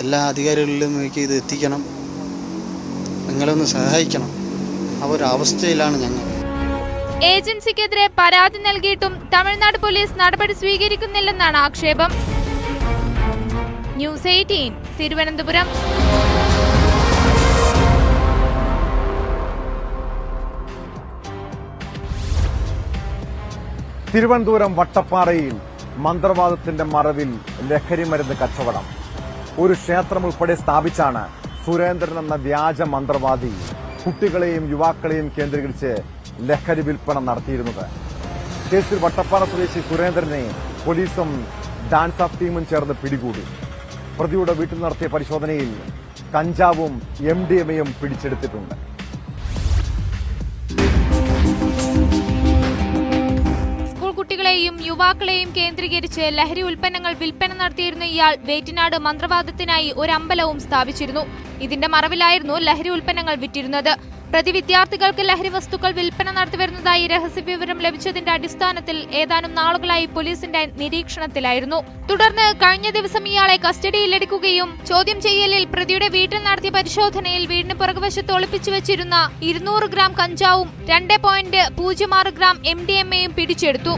എല്ലാ അധികാരികളിലും നോക്കി ഇത് എത്തിക്കണം, നിങ്ങളൊന്ന് സഹായിക്കണം. ആ ഒരു അവസ്ഥയിലാണ് ഞങ്ങൾ. ഏജൻസിക്കെതിരെ പരാതി നൽകിയിട്ടും തമിഴ്നാട് പോലീസ് നടപടി സ്വീകരിക്കുന്നില്ലെന്നാണ് ആക്ഷേപം. ന്യൂസ് 18 തിരുവനന്തപുരം. തിരുവനന്തപുരം വട്ടപ്പാറയിൽ മന്ത്രവാദത്തിന്റെ മറവിൽ ലഹരിമരുന്ന് കച്ചവടം. ഒരു ക്ഷേത്രം ഉൾപ്പെടെ സ്ഥാപിച്ചാണ് സുരേന്ദ്രൻ എന്ന വ്യാജ മന്ത്രവാദി കുട്ടികളെയും യുവാക്കളെയും കേന്ദ്രീകരിച്ച് ലഹരി വിൽപ്പന നടത്തിയിരുന്നത്. കേസിൽ വട്ടപ്പാറ സ്വദേശി സുരേന്ദ്രനെ പോലീസും ഡാൻസ് ഓഫ് ടീമും ചേർന്ന് പിടികൂടി. പ്രതിയുടെ വീട്ടിൽ നടത്തിയ പരിശോധനയിൽ കഞ്ചാവും MDMAയും പിടിച്ചെടുത്തിട്ടുണ്ട്. കുട്ടികളെയും യുവാക്കളെയും കേന്ദ്രീകരിച്ച് ലഹരി ഉൽപ്പന്നങ്ങൾ വിൽപ്പന നടത്തിയിരുന്ന ഇയാൾ വേറ്റിനാട് മന്ത്രവാദത്തിനായി ഒരു അമ്പലവും സ്ഥാപിച്ചിരുന്നു. ഇതിന്റെ മറവിലായിരുന്നു ലഹരി ഉൽപ്പന്നങ്ങൾ വിറ്റിരുന്നത്. പ്രതി വിദ്യാർത്ഥികൾക്ക് ലഹരി വസ്തുക്കൾ വിൽപ്പന നടത്തിവരുന്നതായി രഹസ്യവിവരം ലഭിച്ചതിന്റെ അടിസ്ഥാനത്തിൽ ഏതാനും നാളുകളായി പോലീസിന്റെ നിരീക്ഷണത്തിലായിരുന്നു. തുടർന്ന് കഴിഞ്ഞ ദിവസം ഇയാളെ കസ്റ്റഡിയിലെടുക്കുകയും ചോദ്യം ചെയ്യലിൽ പ്രതിയുടെ വീട്ടിൽ നടത്തിയ പരിശോധനയിൽ വീടിന് പുറകുവശത്ത് ഒളിപ്പിച്ചു വെച്ചിരുന്ന 200 ഗ്രാം കഞ്ചാവും 2.06 ഗ്രാം MDMAയും പിടിച്ചെടുത്തു.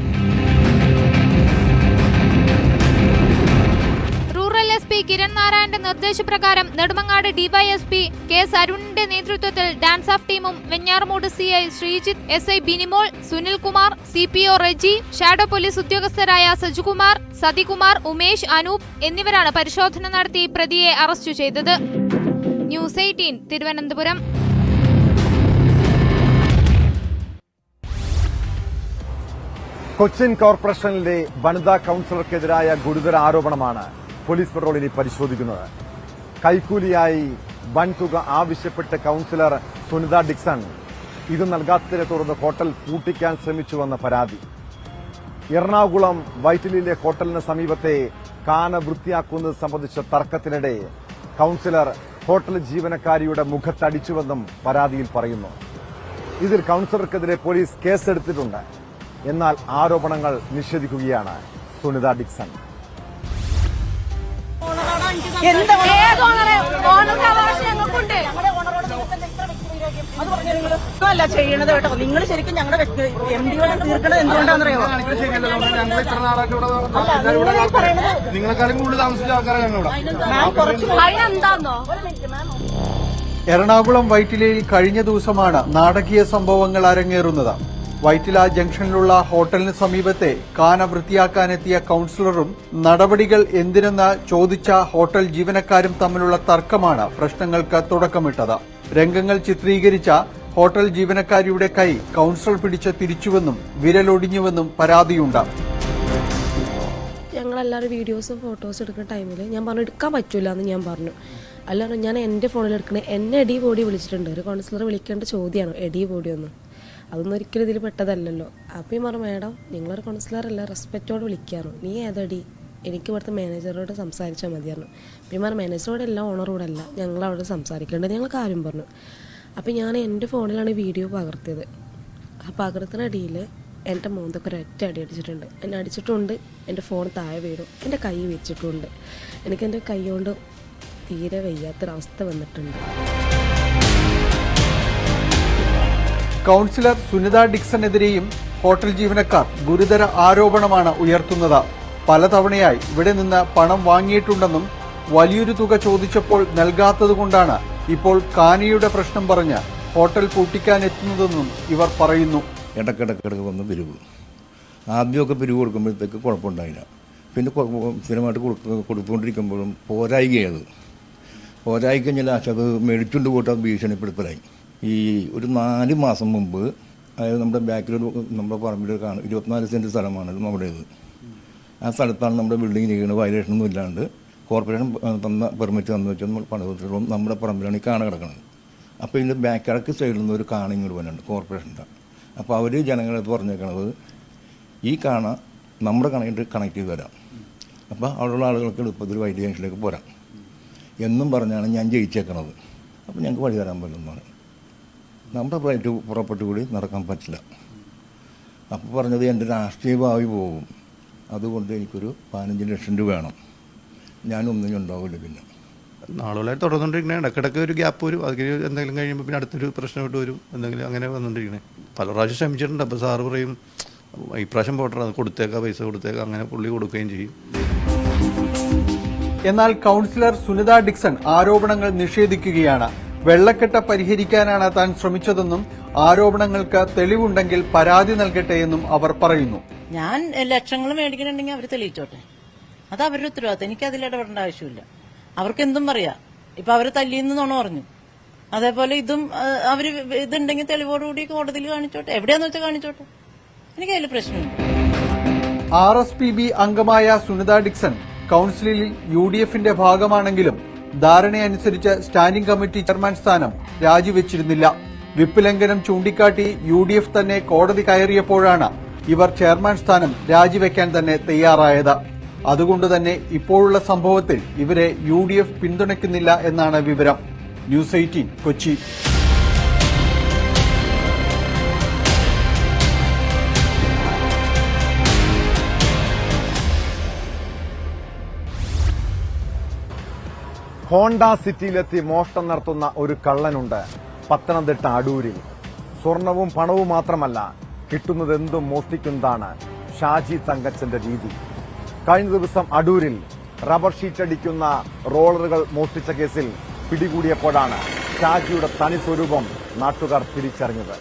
SP കിരൺ നാരായണന്റെ നിർദ്ദേശപ്രകാരം നെടുമങ്ങാട് DYSP K അരുണിന്റെ നേതൃത്വത്തിൽ ഡാൻസ് ഓഫ് ടീമും Venjaramoodu CI Sreejith, SI Binimol, Sunilkumar, CPO Reji, shadow police ഉദ്യോഗസ്ഥരായ സജുകുമാർ, സതികുമാർ, ഉമേഷ്, അനൂപ് എന്നിവരാണ് പരിശോധന നടത്തി പ്രതിയെ അറസ്റ്റ് ചെയ്തത്. ന്യൂസ് 18 തിരുവനന്തപുരം. കൊച്ചിൻ കോർപ്പറേഷനിലെ വനിതാ കൌൺസിലർക്കെതിരായ ഗുരുതര ആരോപണമാണ് പോലീസ് പെട്രോൾ ഇനി പരിശോധിക്കുന്നത്. കൈക്കൂലിയായി വൻതുക ആവശ്യപ്പെട്ട് കൌൺസിലർ സുനിത ഡിക്സൺ ഇത് നൽകാത്തതിനെ തുടർന്ന് ഹോട്ടൽ പൂട്ടിക്കാൻ ശ്രമിച്ചുവെന്ന പരാതി. എറണാകുളം വൈറ്റിലിലെ ഹോട്ടലിന് സമീപത്തെ കാന വൃത്തിയാക്കുന്നത് സംബന്ധിച്ച തർക്കത്തിനിടെ കൌൺസിലർ ഹോട്ടൽ ജീവനക്കാരിയുടെ മുഖത്തടിച്ചുവെന്നും പരാതിയിൽ പറയുന്നു. ഇതിൽ കൌൺസിലർക്കെതിരെ പോലീസ് കേസെടുത്തിട്ടുണ്ട്. എന്നാൽ ആരോപണങ്ങൾ നിഷേധിക്കുകയാണ് സുനിത ഡിക്സൺ. അല്ല ചെയ്യണത് കേട്ടോ. നിങ്ങൾ ശരിക്കും ഞങ്ങളുടെ MD തീർക്കണത് എന്തുകൊണ്ടാണെന്നറിയോ? നിങ്ങളെക്കാളും കൂടുതൽ താമസിച്ച ആൾക്കാരാണ് എന്താന്നോ? എറണാകുളം വൈറ്റിലയിൽ കഴിഞ്ഞ ദിവസമാണ് നാടകീയ സംഭവങ്ങൾ അരങ്ങേറുന്നത്. വൈറ്റില ജംഗ്ഷനിലുള്ള ഹോട്ടലിന് സമീപത്തെ കാന വൃത്തിയാക്കാനെത്തിയ കൌൺസിലറും നടപടികൾ എന്തിനെന്ന് ചോദിച്ച ഹോട്ടൽ ജീവനക്കാരും തമ്മിലുള്ള തർക്കമാണ് പ്രശ്നങ്ങൾക്ക് തുടക്കമിട്ടത്. രംഗങ്ങൾ ചിത്രീകരിച്ച ഹോട്ടൽ ജീവനക്കാരിയുടെ കൈ കൌൺസിലർ പിടിച്ച് തിരിച്ചുവെന്നും വിരലൊടിഞ്ഞുവെന്നും പരാതിയുണ്ട്. ഞങ്ങളെല്ലാവരും വീഡിയോസും ഫോട്ടോസും എടുക്കുന്ന ടൈമിൽ ഞാൻ പറഞ്ഞു എടുക്കാൻ പറ്റൂല എന്ന് ഞാൻ പറഞ്ഞു. അല്ലാതെ ഞാൻ എൻ്റെ ഫോണിൽ എടുക്കണേ എന്നെ എടി ബോഡി വിളിച്ചിട്ടുണ്ട്. ഒരു കൌൺസിലർ വിളിക്കേണ്ട ചോദ്യമാണ് എടി ബോഡി ഒന്നും. അതൊന്നും ഒരിക്കലും ഇതിൽ പെട്ടതല്ലല്ലോ. അപ്പം ഞാൻ പറഞ്ഞു മാഡം നിങ്ങളൊരു കൗൺസിലറല്ല, റെസ്പെക്റ്റോട് വിളിക്കാറോ, നീ ഏതടി, എനിക്ക് ഇവിടുത്തെ മാനേജറോട് സംസാരിച്ചാൽ മതിയായിരുന്നു. പിന്നെ പറഞ്ഞു മാനേജറോടല്ല ഓണറോടല്ല ഞങ്ങളവിടെ സംസാരിക്കേണ്ടത്, ഞങ്ങൾ കാര്യം പറഞ്ഞു. അപ്പം ഞാൻ എൻ്റെ ഫോണിലാണ് വീഡിയോ പകർത്തിയത്. ആ പകർത്തിനടിയിൽ എൻ്റെ മോന്തൊക്കെ ഒരൊറ്റ അടി അടിച്ചിട്ടുണ്ട്. എന്നെ അടിച്ചിട്ടുണ്ട്, എൻ്റെ ഫോൺ താഴെ വീടും, എൻ്റെ കൈ വെച്ചിട്ടുണ്ട്. എനിക്കെൻ്റെ കൈ കൊണ്ട് തീരെ വയ്യാത്തൊരവസ്ഥ വന്നിട്ടുണ്ട്. കൌൺസിലർ സുനിത ഡിക്സണെതിരെയും ഹോട്ടൽ ജീവനക്കാർ ഗുരുതര ആരോപണമാണ് ഉയർത്തുന്നത്. പലതവണയായി ഇവിടെ നിന്ന് പണം വാങ്ങിയിട്ടുണ്ടെന്നും വലിയൊരു തുക ചോദിച്ചപ്പോൾ നൽകാത്തതുകൊണ്ടാണ് ഇപ്പോൾ കാനയുടെ പ്രശ്നം പറഞ്ഞ് ഹോട്ടൽ പൂട്ടിക്കാനെത്തുന്നതെന്നും ഇവർ പറയുന്നു. ഇടക്കിടക്കിടക്ക് വന്ന് പിരിവ്, ആദ്യമൊക്കെ പിരിവ് കൊടുക്കുമ്പോഴത്തേക്ക് കുഴപ്പമുണ്ടായില്ല. പിന്നെ സ്ഥിരമായിട്ട് കൊടുത്തുകൊണ്ടിരിക്കുമ്പോഴും പോരായികയത് പോരായിക്കഴിഞ്ഞാൽ അത് മേടിച്ചുകൊണ്ട് പോയിട്ട് അത് ഭീഷണിപ്പെടുത്തലായി. ഈ ഒരു 4 മാസം മുമ്പ്, അതായത് നമ്മുടെ ബാക്കിലൊരു നമ്മുടെ പറമ്പിൽ 24 സെൻറ്റ് സ്ഥലമാണ് നമ്മുടേത്. ആ സ്ഥലത്താണ് നമ്മുടെ ബിൽഡിംഗ് ചെയ്യുന്നത്. വയലേഷനൊന്നും ഇല്ലാണ്ട് കോർപ്പറേഷൻ തന്ന പെർമിറ്റ് തന്നു വെച്ചാൽ നമ്മൾ പണിതീർച്ചകളും നമ്മുടെ പറമ്പിലാണ് ഈ കാണ കിടക്കുന്നത്. അപ്പോൾ ഇതിൻ്റെ ബാക്കിടക്ക് സൈഡിൽ നിന്ന് ഒരു കാണ ഇങ്ങോട്ട് വന്നുണ്ട് കോർപ്പറേഷൻ്റെ. അപ്പോൾ അവർ ജനങ്ങളെ പറഞ്ഞേക്കണത് ഈ കാണ നമ്മുടെ കണക്കിട്ട് കണക്ട് ചെയ്ത് തരാം, അപ്പോൾ അവിടെയുള്ള ആളുകൾക്ക് എളുപ്പത്തിൽ വൈദ്യുതി ജംഗ്ഷനിലേക്ക് പോരാം എന്നും പറഞ്ഞാണ് ഞാൻ ജയിച്ചേക്കണത്. അപ്പോൾ ഞങ്ങൾക്ക് വഴി തരാൻ പറ്റുന്നതാണ്. നമ്മുടെ പുറപ്പെട്ടു കൂടി നടക്കാൻ പറ്റില്ല. അപ്പോൾ പറഞ്ഞത് എൻ്റെ രാഷ്ട്രീയ ഭാവി പോകും, അതുകൊണ്ട് എനിക്കൊരു 15 ലക്ഷം രൂപ വേണം, ഞാനൊന്നും ഉണ്ടാവില്ല. പിന്നെ നാളുകളായി തുടർന്നുകൊണ്ടിരിക്കണേ. ഇടയ്ക്കിടയ്ക്ക് ഒരു ഗ്യാപ്പ് വരും, അതിന് എന്തെങ്കിലും കഴിയുമ്പോൾ പിന്നെ അടുത്തൊരു പ്രശ്നമായിട്ട് വരും, എന്തെങ്കിലും അങ്ങനെ വന്നുകൊണ്ടിരിക്കണേ. പല പ്രാവശ്യം ശ്രമിച്ചിട്ടുണ്ട്. അപ്പോൾ സാറ് പറയും ഇപ്രാവശ്യം പോട്ടെ, കൊടുത്തേക്കാം, പൈസ കൊടുത്തേക്കാം, അങ്ങനെ പുള്ളി കൊടുക്കുകയും ചെയ്യും. എന്നാൽ കൗൺസിലർ സുനിത ഡിക്സൺ ആരോപണങ്ങൾ നിഷേധിക്കുകയാണ്. വെള്ളക്കെട്ട് പരിഹരിക്കാനാണ് താൻ ശ്രമിച്ചതെന്നും ആരോപണങ്ങൾക്ക് തെളിവുണ്ടെങ്കിൽ പരാതി നൽകട്ടെ എന്നും അവർ പറയുന്നു. ഞാൻ ലക്ഷങ്ങൾ മേടിക്കണമെങ്കിൽ അവർ തെളിയിച്ചോട്ടെ, അത് അവരുടെ ഉത്തരവാദിത്തം. എനിക്ക് അതിൽ ഇടപെടേണ്ട ആവശ്യമില്ല. അവർക്ക് എന്തും പറയാം. ഇപ്പൊ അവര് തല്ലിയെന്നാണോ പറഞ്ഞു, അതേപോലെ ഇതും അവര് ഇതുണ്ടെങ്കിൽ തെളിവോടുകൂടി കോടതിയിൽ കാണിച്ചോട്ടെ, എവിടെയാന്ന് വെച്ചാൽ കാണിച്ചോട്ടെ, എനിക്ക് അതിൽ പ്രശ്നമില്ല. RSPB അംഗമായ സുനിത ഡിക്സൺ കൌൺസിലിൽ UDFന്റെ ഭാഗമാണെങ്കിലും ധാരണയനുസരിച്ച് സ്റ്റാൻഡിംഗ് കമ്മിറ്റി ചെയർമാൻ സ്ഥാനം രാജിവെച്ചിരുന്നില്ല. വിപ്പ് ലംഘനം ചൂണ്ടിക്കാട്ടി UDF തന്നെ കോടതി കയറിയപ്പോഴാണ് ഇവർ ചെയർമാൻ സ്ഥാനം രാജിവെക്കാൻ തന്നെ തയ്യാറായത്. അതുകൊണ്ടുതന്നെ ഇപ്പോഴുള്ള സംഭവത്തിൽ ഇവരെ UDF പിന്തുണയ്ക്കുന്നില്ല എന്നാണ് വിവരം. ന്യൂസ് 18 കൊച്ചി. ഹോണ്ട സിറ്റിയിലെത്തി മോഷണം നടത്തുന്ന ഒരു കള്ളനുണ്ട് പത്തനംതിട്ട അടൂരിൽ. സ്വർണവും പണവും മാത്രമല്ല, കിട്ടുന്നതെന്തും മോഷ്ടിക്കുന്നതാണ് ഷാജി തങ്കച്ചന്റെ രീതി. കഴിഞ്ഞ ദിവസം അടൂരിൽ റബ്ബർ ഷീറ്റ് അടിക്കുന്ന റോളറുകൾ മോഷ്ടിച്ച കേസിൽ പിടികൂടിയപ്പോഴാണ് ഷാജിയുടെ തനി സ്വരൂപം നാട്ടുകാർ തിരിച്ചറിഞ്ഞത്.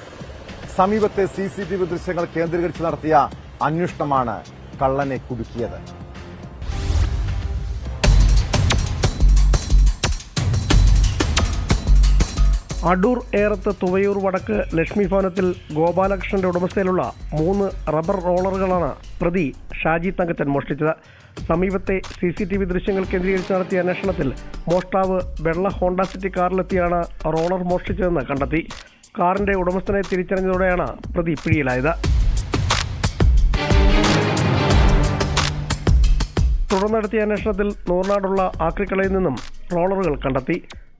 സമീപത്തെ CCTV ദൃശ്യങ്ങൾ കേന്ദ്രീകരിച്ച് നടത്തിയ അന്വേഷണമാണ് കള്ളനെ കുടുക്കിയത്. അടൂർ ഏറത്ത് തുവയൂർ വടക്ക് ലക്ഷ്മി ഭവനത്തിൽ ഗോപാലകൃഷ്ണന്റെ ഉടമസ്ഥയിലുള്ള 3 റബ്ബർ റോളറുകളാണ് പ്രതി ഷാജി തങ്കച്ചൻ മോഷ്ടിച്ചത്. സമീപത്തെ CCTV ദൃശ്യങ്ങൾ കേന്ദ്രീകരിച്ച് നടത്തിയ അന്വേഷണത്തിൽ മോഷ്ടാവ് വെള്ള ഹോണ്ട സിറ്റി കാറിലെത്തിയാണ് റോളർ മോഷ്ടിച്ചതെന്ന് കണ്ടെത്തി. കാറിന്റെ ഉടമസ്ഥനെ തിരിച്ചറിഞ്ഞതോടെയാണ് പ്രതി പിടിയിലായത്. തുടർന്ന് നടത്തിയ അന്വേഷണത്തിൽ നൂർനാടുള്ള ആക്രിക്കടയിൽ നിന്നും റോളറുകൾ കണ്ടെത്തി.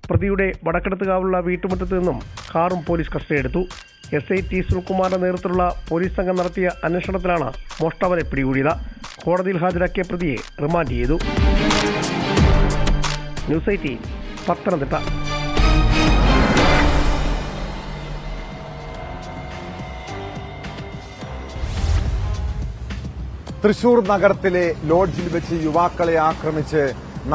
പ്രതിയുടെ വടക്കെടുത്തുകാവുള്ള വീട്ടുമുറ്റത്ത് നിന്നും കാറും പോലീസ് കസ്റ്റഡിയെടുത്തു. SI T സുൽകുമാറിന്റെ നേതൃത്വത്തിലുള്ള പോലീസ് സംഘം നടത്തിയ അന്വേഷണത്തിലാണ് മോഷ്ടാവിനെ പിടികൂടിയത്. കോടതിയിൽ ഹാജരാക്കിയ പ്രതിയെ റിമാൻഡ് ചെയ്തു. ന്യൂസ് 18 പത്തനംതിട്ട. തൃശൂർ നഗരത്തിലെ ലോഡ്ജിൽ വെച്ച് യുവാക്കളെ ആക്രമിച്ച്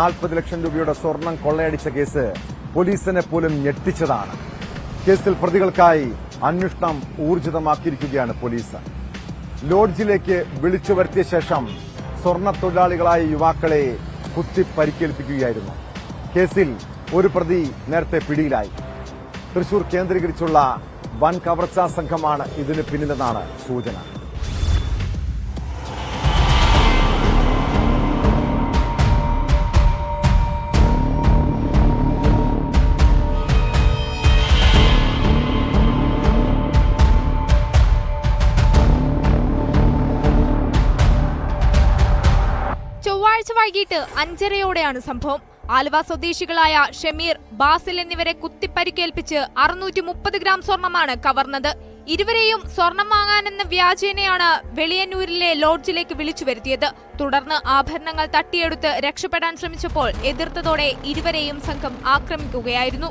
40 ലക്ഷം രൂപയുടെ സ്വർണം കൊള്ളയടിച്ച കേസ് പോലീസിനെ പോലും ഞെട്ടിച്ചതാണ്. കേസിൽ പ്രതികൾക്കായി അന്വേഷണം ഊർജിതമാക്കിയിരിക്കുകയാണ് പോലീസ്. ലോഡ്ജിലേക്ക് വിളിച്ചു വരുത്തിയ ശേഷം സ്വർണ്ണ തൊഴിലാളികളായ യുവാക്കളെ കുത്തി പരിക്കേൽപ്പിക്കുകയായിരുന്നു. കേസിൽ ഒരു പ്രതി നേരത്തെ പിടിയിലായി. തൃശൂർ കേന്ദ്രീകരിച്ചുള്ള വൻ കവർച്ചാ സംഘമാണ് ഇതിന് പിന്നിലെന്നാണ് സൂചന. ചൊവ്വാഴ്ച വൈകിട്ട് 5:30 സംഭവം. ആലുവ സ്വദേശികളായ ഷമീർ, ബാസിൽ എന്നിവരെ കുത്തിപ്പരിക്കേൽപ്പിച്ച് 630 ഗ്രാം സ്വർണമാണ് കവർന്നത്. ഇരുവരെയും സ്വർണം വാങ്ങാനെന്ന വ്യാജേനയാണ് വെളിയന്നൂരിലെ ലോഡ്ജിലേക്ക് വിളിച്ചു വരുത്തിയത്. തുടർന്ന് ആഭരണങ്ങൾ തട്ടിയെടുത്ത് രക്ഷപ്പെടാൻ ശ്രമിച്ചപ്പോൾ എതിർത്തതോടെ ഇരുവരെയും സംഘം ആക്രമിക്കുകയായിരുന്നു.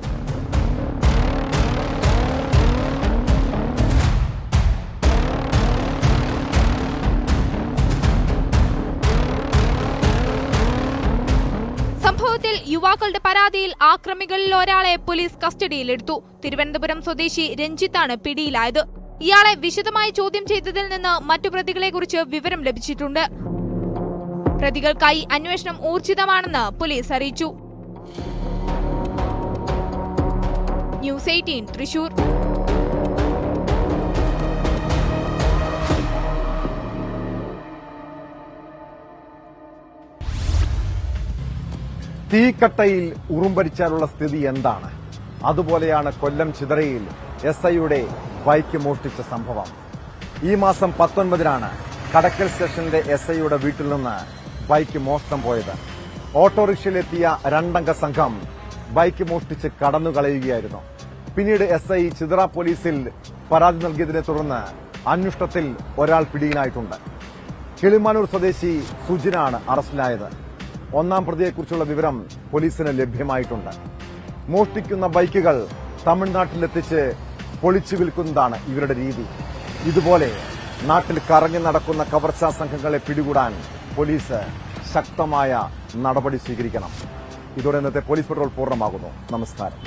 സംഭവത്തിൽ യുവാക്കളുടെ പരാതിയിൽ ആക്രമികളിൽ ഒരാളെ പോലീസ് കസ്റ്റഡിയിലെടുത്തു. തിരുവനന്തപുരം സ്വദേശി രഞ്ജിത്താണ് പിടിയിലായത്. ഇയാളെ വിശദമായി ചോദ്യം ചെയ്തതിൽ നിന്ന് മറ്റു പ്രതികളെക്കുറിച്ച് വിവരം ലഭിച്ചിട്ടുണ്ട്. പ്രതികൾക്കായി അന്വേഷണം ഊർജിതമാണെന്ന് പോലീസ് അറിയിച്ചു. ന്യൂസ് 18 തൃശൂർ. തീക്കട്ടയിൽ ഉറുമ്പരിച്ചാലുള്ള സ്ഥിതി എന്താണ്? അതുപോലെയാണ് കൊല്ലം ചിതറയിൽ SIയുടെ ബൈക്ക് മോഷ്ടിച്ച സംഭവം. ഈ മാസം 19-നാണ് കടക്കൽ സ്റ്റേഷനിലെ SIയുടെ വീട്ടിൽ നിന്ന് ബൈക്ക് മോഷണം പോയത്. ഓട്ടോറിക്ഷയിലെത്തിയ 2-അംഗ സംഘം ബൈക്ക് മോഷ്ടിച്ച് കടന്നുകളയുകയായിരുന്നു. പിന്നീട് SI ചിതറ പോലീസിൽ പരാതി നൽകിയതിനെ തുടർന്ന് അന്വേഷണത്തിൽ ഒരാൾ പിടിയിലായിട്ടുണ്ട്. കിളിമാനൂർ സ്വദേശി സുജിനാണ് അറസ്റ്റിലായത്. ഒന്നാം പ്രതിയെക്കുറിച്ചുള്ള വിവരം പോലീസിന് ലഭ്യമായിട്ടുണ്ട്. മോഷ്ടിക്കുന്ന ബൈക്കുകൾ തമിഴ്നാട്ടിലെത്തിച്ച് പൊളിച്ചു വിൽക്കുന്നതാണ് ഇവരുടെ രീതി. ഇതുപോലെ നാട്ടിൽ കറങ്ങി നടക്കുന്ന കവർച്ചാ സംഘങ്ങളെ പിടികൂടാൻ പോലീസ് ശക്തമായ നടപടി സ്വീകരിക്കണം. ഇതോടെ ഇന്നത്തെ പോലീസ് പെട്രോൾ പൂർണ്ണമാകുന്നു. നമസ്കാരം.